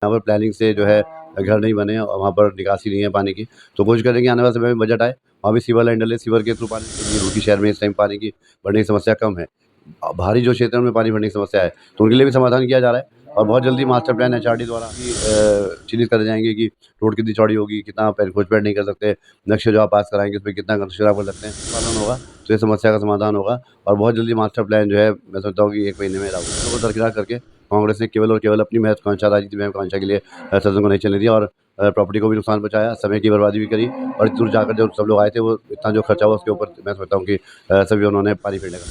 यहाँ पर प्लानिंग से जो है घर नहीं बने और वहाँ पर निकासी नहीं है पानी की। तो कोशिश करेंगे आने वाले समय में बजट आए, वहाँ भी सीवर लाइन डले, सीवर के थ्रू पानी रुड़की शहर में इस टाइम पानी की बढ़ने की समस्या कम है। बाहरी जो क्षेत्रों में पानी बढ़ने की समस्या है, तो उनके लिए भी समाधान किया जा रहा है और बहुत जल्दी मास्टर प्लान एचआरडी द्वारा भी चिन्हित करे जाएँगे कि रोड कितनी चौड़ी होगी, कितना आप एनक्रोचमेंट नहीं कर सकते, नक्शे जो आप पास कराएँगे उसमें कितना कंस्ट्रक्शन आप कर सकते हैं, पालन होगा तो ये समस्या का समाधान होगा और बहुत जल्दी मास्टर प्लान जो है मैं समझता हूँ कि 1 महीने में लागू को दरकिनार करके कांग्रेस ने केवल और केवल अपनी महत्वाकांक्षा राजनीति महत्वाकांक्षा के लिए सदन को नहीं चलने दिया और प्रॉपर्टी को भी नुकसान पहुँचाया, समय की बर्बादी भी करी और इतनी दूर जाकर जो सब लोग आए थे वो इतना जो खर्चा हुआ उसके ऊपर मैं समझता हूँ कि सभी उन्होंने पानी फेरने का।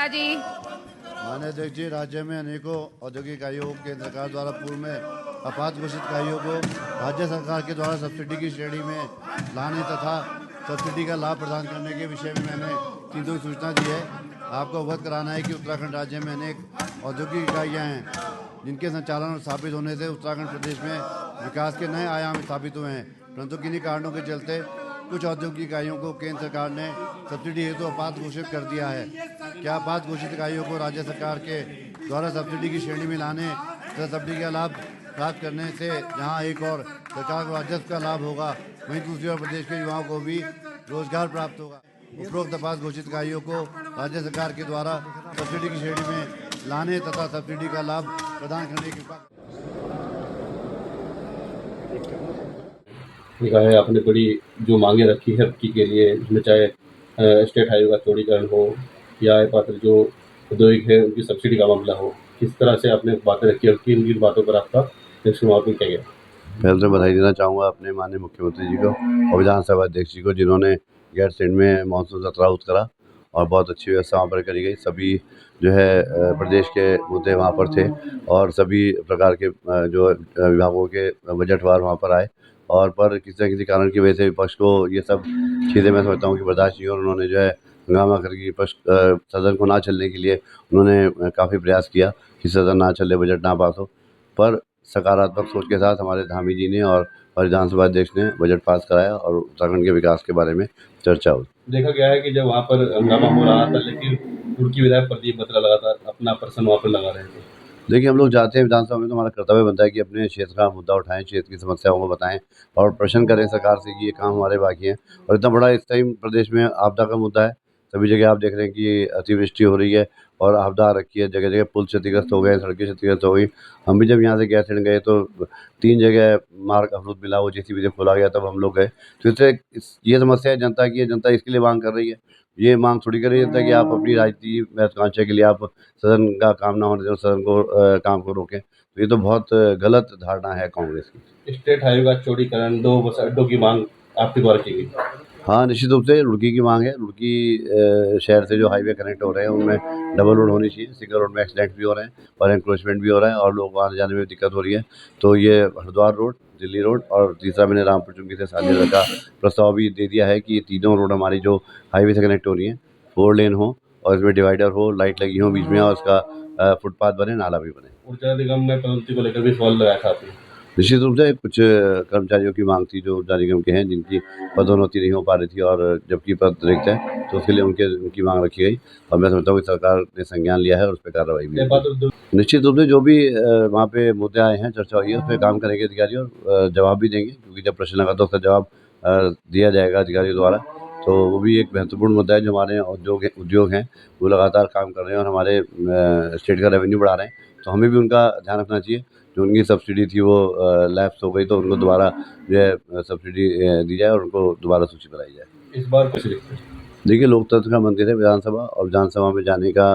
जी माननीय अध्यक्ष जी, राज्य में अनेकों औद्योगिक इकाइयों को केंद्र सरकार द्वारा पूर्व में आपात घोषित इकाइयों को राज्य सरकार के द्वारा सब्सिडी की श्रेणी में लाने तथा सब्सिडी का लाभ प्रदान करने के विषय में मैंने चीज़ों की सूचना दी है। आपको अवगत कराना है कि उत्तराखंड राज्य में अनेक औद्योगिक इकाइयाँ हैं जिनके संचालन और स्थापित होने से उत्तराखंड प्रदेश में विकास के नए आयाम स्थापित हुए हैं, परंतु किन्हीं कारणों के चलते कुछ औद्योगिक इकाइयों को केंद्र सरकार ने सब्सिडी हेतु आपात घोषित कर दिया है। क्या आपात घोषित इकाइयों को राज्य सरकार के द्वारा सब्सिडी की श्रेणी में लाने तथा सब्सिडी का लाभ प्राप्त करने से जहां एक और सरकार को राजस्व का लाभ होगा, वहीं दूसरी ओर प्रदेश के युवाओं को भी रोजगार प्राप्त होगा। उपरोक्त आपात घोषित इकाइयों को राज्य सरकार के द्वारा सब्सिडी की श्रेणी में लाने तथा सब्सिडी का लाभ प्रदान करने की कहा है आपने बड़ी जो मांगे रखी है आपकी के लिए, इसमें चाहे स्टेट हाईवे का चौड़ीकरण हो या पात्र जो औद्योगिक है उनकी सब्सिडी का मामला हो, किस तरह से आपने बातें रखी और किन बातों पर आपका समापन किया गया। पहले तो बधाई देना चाहूँगा अपने माननीय मुख्यमंत्री जी को और विधानसभा अध्यक्ष जी को जिन्होंने गैरसैंण में मानसून सत्र आहूत करा और बहुत अच्छी व्यवस्था वहाँ पर करी गई। सभी जो है प्रदेश के मुद्दे वहाँ पर थे और सभी प्रकार के जो विभागों के बजटवार वहाँ पर आए और पर किसी न किसी कारण की वजह से विपक्ष को ये सब चीज़ें मैं समझता हूँ कि बर्दाश्त नहीं और उन्होंने जो है हंगामा करके विपक्ष सदन को ना चलने के लिए उन्होंने काफ़ी प्रयास किया कि सदन ना चले, बजट ना पास हो। पर सकारात्मक सोच के साथ हमारे धामी जी ने और विधानसभा अध्यक्ष ने बजट पास कराया और उत्तराखंड के विकास के बारे में चर्चा हुई। देखा गया है कि जब वहाँ पर हंगामा हो रहा था लेकिन रुड़की विधायक प्रदीप बत्रा लगातार अपना प्रश्न वहाँ पर लगा रहे थे। देखिए, हम लोग जाते हैं विधानसभा में तो हमारा कर्तव्य बनता है कि अपने क्षेत्र का मुद्दा उठाएं, क्षेत्र की समस्याओं को बताएं और प्रश्न करें सरकार से कि ये काम हमारे बाकी हैं और इतना बड़ा इस टाइम प्रदेश में आपदा का मुद्दा है। सभी जगह आप देख रहे हैं कि अतिवृष्टि हो रही है और आपदा आ रखी है, जगह जगह पुल क्षतिग्रस्त हो गए, सड़कें क्षतिग्रस्त हो गई। हम भी जब यहाँ से गैरसैंण गए तो 3 जगह मार्ग अवरुद्ध मिला, वो जेसीबी से खोला गया तब हम लोग गए। तो इससे ये समस्या है जनता की है, जनता इसके लिए मांग कर रही है। ये मांग थोड़ी कर रही है कि आप अपनी राजनीति महत्वाकांक्षा के लिए आप सदन का काम ना होने दें, सदन को काम को रोकें। तो ये तो बहुत गलत धारणा है कांग्रेस की। स्टेट हाईवे का चौड़ीकरण 2 बस अड्डों की मांग आपके द्वारा की गई। हाँ, निश्चित रूप से रुड़की की मांग है। रुड़की शहर से जो हाईवे कनेक्ट हो रहे हैं उनमें डबल रोड होनी चाहिए। सिंगल रोड में एक्सीडेंट भी हो रहे हैं और एनक्रोचमेंट भी हो रहा है और लोगों को आने जाने में दिक्कत हो रही है। तो ये हरिद्वार रोड, दिल्ली रोड और तीसरा मैंने रामपुर चुंगी से सानिया का प्रस्ताव भी दे दिया है कि ये तीनों रोड हमारी जो हाईवे से कनेक्ट हो रही हैं 4 लेन हो और इसमें डिवाइडर हो, लाइट लगी हो बीच में और उसका फुटपाथ बने, नाला भी बने। ऊर्जा निगम में पदोन्नति को लेकर भी सवाल लगाया था आपने। निश्चित रूप से कुछ कर्मचारियों की मांग थी जो ऊर्जा निगम के हैं जिनकी पदोन्नति नहीं हो पा रही थी और जबकि पद रिक्त है तो उसके लिए उनकी मांग रखी गई और मैं समझता हूँ कि सरकार ने संज्ञान लिया है और उस पर कार्रवाई भी है। निश्चित रूप से जो भी वहाँ पे मुद्दे आए हैं, चर्चा हुई है, उस पर काम करेंगे अधिकारी और जवाब भी देंगे क्योंकि जब प्रश्न लगा तो उसका जवाब दिया जाएगा अधिकारियों द्वारा। तो वो भी एक महत्वपूर्ण मुद्दा है। जो हमारे उद्योग हैं वो लगातार काम कर रहे हैं और हमारे स्टेट का रेवेन्यू बढ़ा रहे हैं, तो हमें भी उनका ध्यान रखना चाहिए। जो उनकी सब्सिडी थी वो लैप्स हो गई तो उनको दोबारा जो है सब्सिडी दी जाए और उनको दोबारा सूची बनाई जाए। इस बार कुछ लिखते हैं। देखिए, लोकतंत्र का मंदिर है विधानसभा और विधानसभा में जाने का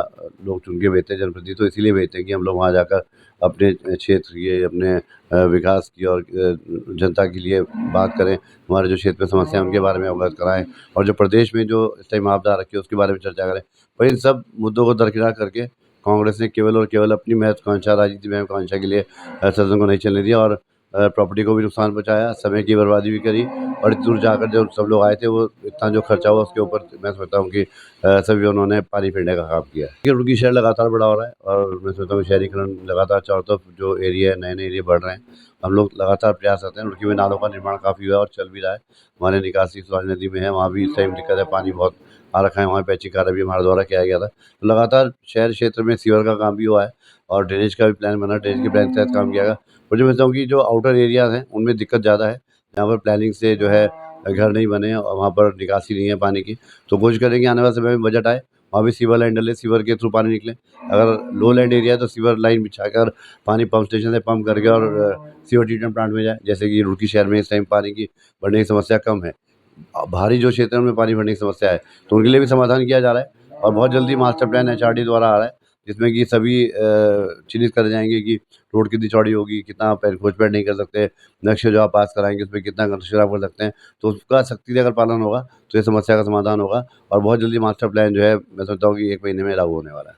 लोग चुन के भेजते हैं जनप्रतिनिधि, तो इसीलिए भेजते हैं कि हम लोग वहाँ जाकर अपने क्षेत्र की, अपने विकास की और जनता के लिए बात करें, हमारे जो क्षेत्र में समस्या है उनके बारे में अवगत कराएं और जो प्रदेश में जो इस टाइम आपदा आ रखी है उसके बारे में चर्चा करें। पर इन सब मुद्दों को दरकिनार करके कांग्रेस ने केवल और केवल अपनी महत्वाकांक्षा राजनीति महत्वाकांक्षा के लिए सदन को नहीं चलने दिया और प्रॉपर्टी को भी नुकसान पहुँचाया, समय की बर्बादी भी करी और इतनी दूर जाकर जो सब लोग आए थे वो इतना जो खर्चा हुआ उसके ऊपर मैं समझता हूँ कि सभी उन्होंने पानी फेरने का काम किया है। रुड़की शहर लगातार बड़ा हो रहा है और मैं समझता हूँ शहरीकरण लगातार चारों तरफ जो एरिया है नए एरिया बढ़ रहे हैं। हम लोग लगातार प्रयास करते हैं। रुड़की में नालों का निर्माण काफ़ी हुआ है और चल भी रहा है। हमारे निकासी सुराज नदी में है, वहाँ भी इस टाइम दिक्कत है, पानी बहुत आ रखा है, वहाँ पैचिंग कार्य भी हमारे द्वारा किया गया था। तो लगातार शहर क्षेत्र में सीवर का काम भी हुआ है और ड्रेनेज का भी प्लान बना, ड्रेनेज के प्लान के तहत काम किया गया। मुझे समझता हूँ कि जो आउटर एरियाज़ हैं उनमें दिक्कत ज़्यादा है, जहाँ पर प्लानिंग से जो है घर नहीं बने और वहाँ पर निकासी नहीं है पानी की। तो कोशिश करेंगे आने वाले समय में बजट आए, वहाँ भी सीवर लाइन डले, सीवर के थ्रू पानी निकले। अगर लो लैंड एरिया है तो सीवर लाइन बिछाकर पानी पंप स्टेशन से पंप करके और सीवर ट्रीटमेंट प्लांट में जाए। जैसे कि रुड़की शहर में इस टाइम पानी की बढ़ने की समस्या कम है। बाहरी जो क्षेत्रों में पानी भरने की समस्या है, तो उनके लिए भी समाधान किया जा रहा है और बहुत जल्दी मास्टर प्लान एचआरडी द्वारा आ रहा है, जिसमें कि सभी चिन्हित करे जाएँगे कि रोड कितनी चौड़ी होगी, कितना आप एनक्रोचमेंट नहीं कर सकते, नक्शे जो आप पास कराएँगे उसमें कितना कंस्ट्रक्शन आप कर सकते हैं। तो उसका सख्ती से अगर पालन होगा, तो ये समस्या का समाधान होगा और बहुत जल्दी मास्टर प्लान जो है मैं समझता हूँ कि 1 महीने में लागू होने वाला है।